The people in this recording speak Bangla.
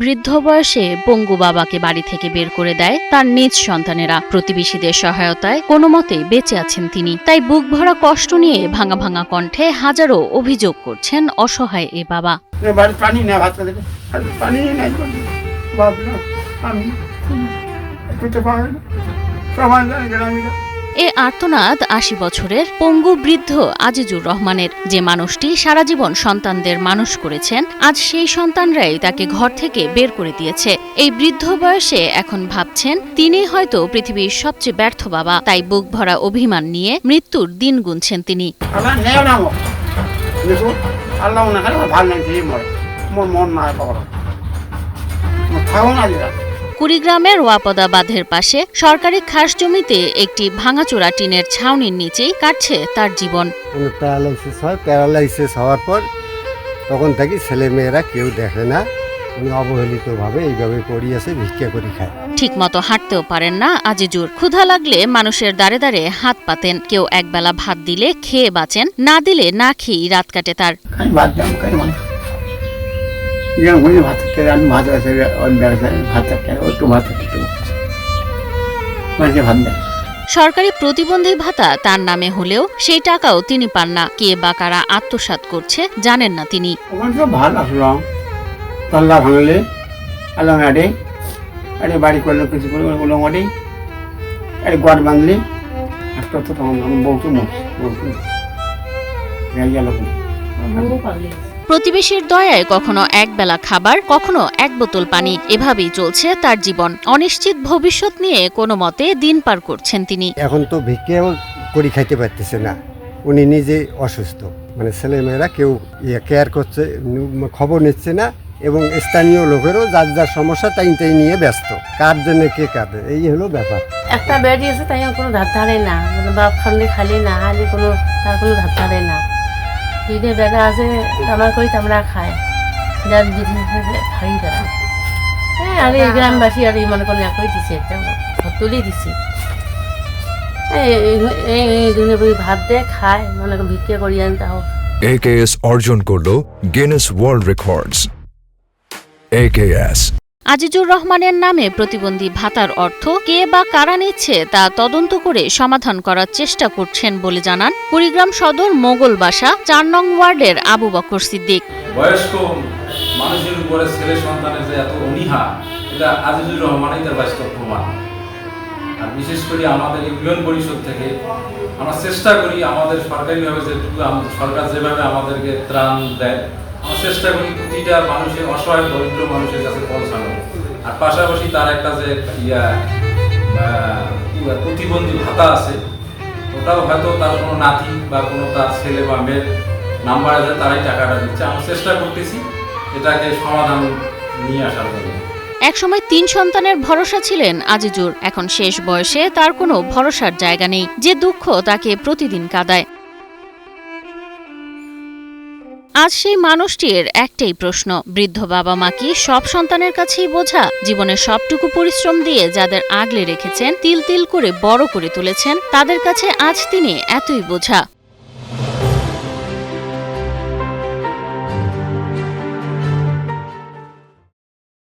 বৃদ্ধ বয়সে পঙ্গু বাবাকে বাড়ি থেকে বের করে দেয় তার নিজ সন্তানেরা। প্রতিবেশীদের সহায়তায় কোনো মতে বেঁচে আছেন তিনি। তাই বুক ভরা কষ্ট নিয়ে ভাঙা ভাঙা কণ্ঠে হাজারো অভিযোগ করছেন অসহায় এ বাবা। এ আর্তনাদ ৮০ বছরের পঙ্গু বৃদ্ধ আজিজুর রহমানের। যে মানুষটি সারা জীবন সন্তানদের মানুষ করেছেন, আজ সেই সন্তানরাই তাকে ঘর থেকে বের করে দিয়েছে। এই বৃদ্ধ বয়সে এখন ভাবছেন তিনি হয়তো পৃথিবীর সবচেয়ে ব্যর্থ বাবা। তাই বুক ভরা অভিমান নিয়ে মৃত্যুর দিন গুনছেন তিনি। কুড়িগ্রামের ওয়াপদা বাঁধের পাশে সরকারি খাস জমিতে একটি ভাঙাচোরা টিনের ছাউনির নিচেই কাটছে তার জীবন। প্যারালাইসিস হওয়ার পর তখন থেকে ছেলে মেয়েরা কেউ দেখে না, উনি অবহেলিতভাবে এইভাবে পড়িয়েছে, ভিক্ষা করে খায়। ঠিকমতো হাঁটতেও পারেন না আজিজুর। ক্ষুধা লাগলে মানুষের দাঁড়ে দাঁড়ে হাত পাতেন। কেউ একবেলা ভাত দিলে খেয়ে বাঁচেন, না দিলে না খেয়েই রাত কাটে তার। সরকারি প্রতিবন্ধী ভাতা তার নামে হলেও সেই টাকাও তিনি পান না। কে বা কারা আত্মসাৎ করছে জানেন না তিনি। বাড়ি করলো কিছু গড় বাঁধলে প্রতিবেশীর দয়ায় কখনো এক বেলা খাবার, কখনো এক বোতল পানি, এভাবেই চলছে তার জীবন। অনিশ্চিত ভবিষ্যৎ নিয়ে কোনো মতে দিন পার করছেন তিনি। এখন তো ভিক্ষাও করে খাইতে পারতেছে না, উনি নিজে অসুস্থ, মানে ছেলেমেয়েরা কেউ কেয়ার করছে, খবর নিচ্ছে না, এবং স্থানীয় লোকেরও যার যার সমস্যা তাই নিয়ে ব্যস্ত। কার জন্য কে কাঁদে, এই হলো ব্যাপার। একটা বেড আছে, তাই কোনো ধার ধারে না, মানে বাপ খালে খালি না হালি কোনো তার কোনো ধার ধারে না। ঈদের বেলা আছে আমার করি আমরা খাই, যার বিজনেস খাই তারা। হ্যাঁ, আর এই গ্রামবাসী আর এই মনে করলে একই দিছে, একটা তুলে দিছে। এই ভাত দিয়ে খায়, মনে করি ভিক্ষা করি আনতে হোক। AKS অর্জন করলো Guinness world records. AKS Azizur রহমানের নামে প্রতিবন্ধী ভাতার অর্থ কে বা কারা নিচ্ছে তা তদন্ত করে সমাধান করার চেষ্টা করছেন বলে জানান কুড়িগ্রাম সদর মোগলবাসা ৪ নং ওয়ার্ডের আবু বকর সিদ্দিক। বয়স্ক মানুষের উপরে ছেলে সন্তানের যে এত অনীহা, এটা আজিজুর রহমানই তার বাস্তব প্রমাণ। আর বিশেষ করে আমাদের ইউনিয়ন পরিষদ থেকে আমরা চেষ্টা করি আমাদের সরকারিভাবে যেটুকু সরকার যেভাবে আমাদেরকে ত্রাণ দেয়, আমরা চেষ্টা করি প্রতিটা মানুষের অসহায় দরিদ্র মানুষের কাছে পৌঁছানো। আর পাশাপাশি তার একটা যে প্রতিবন্ধী ভাতা আছে, ওটাও হয়তো তার কোনো নাতি বা কোনো তার ছেলে বা মেয়ের নাম্বার আছে, তারাই টাকাটা দিচ্ছে। আমরা চেষ্টা করতেছি এটাকে সমাধান নিয়ে আসার জন্য। একসময় ৩ সন্তানের ভরসা ছিলেন আজিজুর। এখন শেষ বয়সে তার কোনো ভরসার জায়গা নেই। যে দুঃখ তাকে প্রতিদিন কাঁদায়। আজ সেই মানুষটির একটাই প্রশ্ন, বৃদ্ধ বাবা মা কি সব সন্তানের কাছেই বোঝা? জীবনের সবটুকু পরিশ্রম দিয়ে যাদের আগলে রেখেছেন, তিল তিল করে বড় করে তুলেছেন, তাদের কাছে আজ তিনি এতই বোঝা।